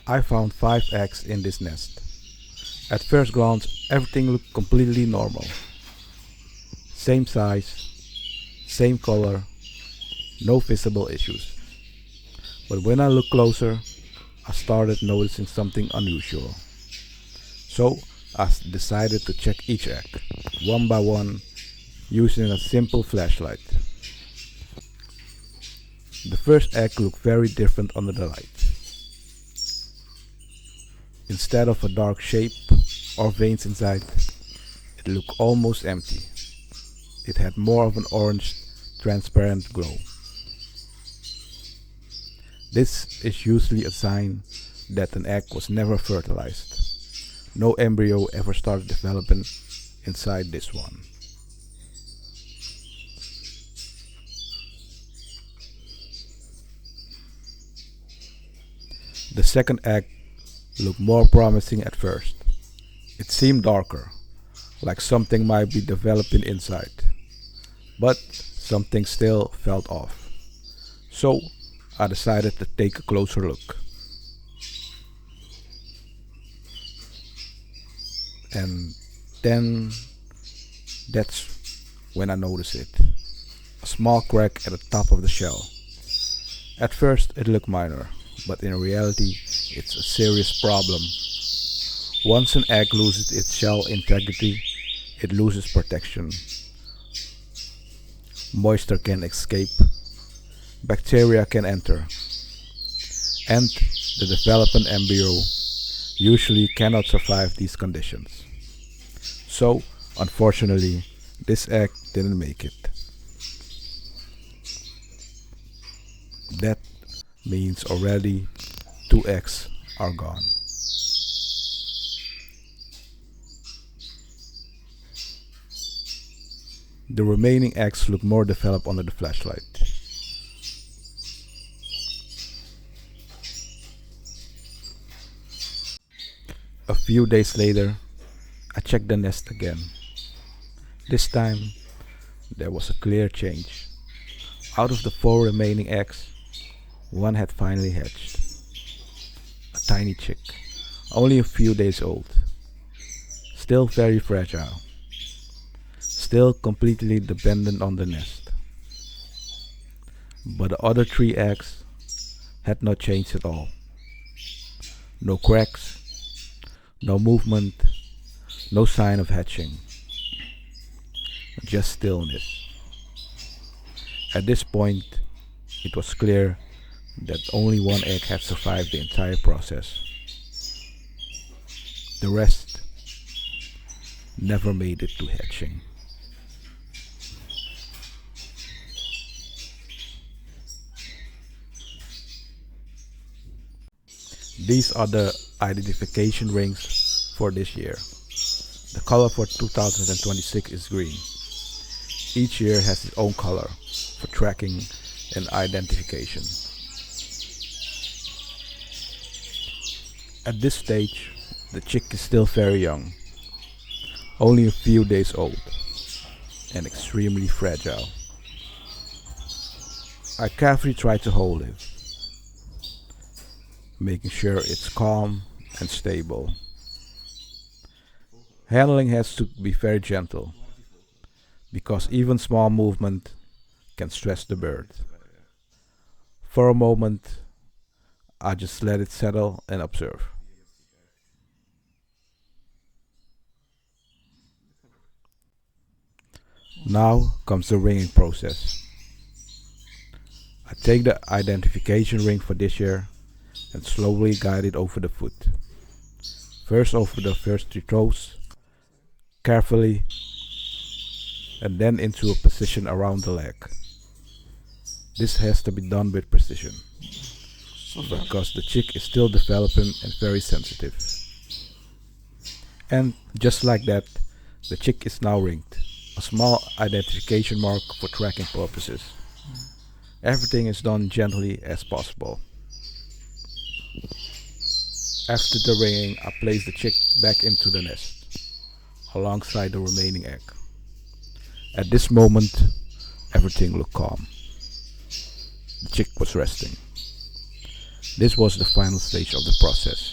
I found 5 eggs in this nest. At first glance, everything looked completely normal. Same size, same color, no visible issues. But when I looked closer, I started noticing something unusual. So I decided to check each egg, one by one, using a simple flashlight. The first egg looked very different under the light. Instead of a dark shape or veins inside, it looked almost empty. It had more of an orange, transparent glow. This is usually a sign that an egg was never fertilized. No embryo ever started developing inside this one. The second egg looked more promising at first. It seemed darker, like something might be developing inside. But something still felt off. So I decided to take a closer look. And then that's when I noticed it. A small crack at the top of the shell. At first it looked minor, but in reality it's a serious problem. Once an egg loses its shell integrity, it loses protection. Moisture can escape, bacteria can enter, and the developing embryo usually cannot survive these conditions. So, unfortunately, this egg didn't make it. That means already 2 eggs are gone. The remaining eggs look more developed under the flashlight. A few days later, I checked the nest again. This time, there was a clear change. Out of the 4 remaining eggs, 1 had finally hatched. A tiny chick, only a few days old. Still very fragile. Still completely dependent on the nest. But the other 3 eggs had not changed at all. No cracks, no movement, no sign of hatching. Just stillness. At this point, it was clear that only 1 egg had survived the entire process. The rest never made it to hatching. These are the identification rings for this year. The color for 2026 is green. Each year has its own color for tracking and identification. At this stage, the chick is still very young, only a few days old, and extremely fragile. I carefully try to hold it, making sure it's calm and stable. Handling has to be very gentle, because even small movement can stress the bird. For a moment, I just let it settle and observe. Now comes the ringing process. I take the identification ring for this year and slowly guide it over the foot. First over the first 3 toes, carefully, and then into a position around the leg. This has to be done with precision, because the chick is still developing and very sensitive. And just like that, the chick is now ringed, a small identification mark for tracking purposes. Everything is done gently as possible. After the ringing, I place the chick back into the nest, alongside the remaining egg. At this moment, everything looked calm. The chick was resting. This was the final stage of the process.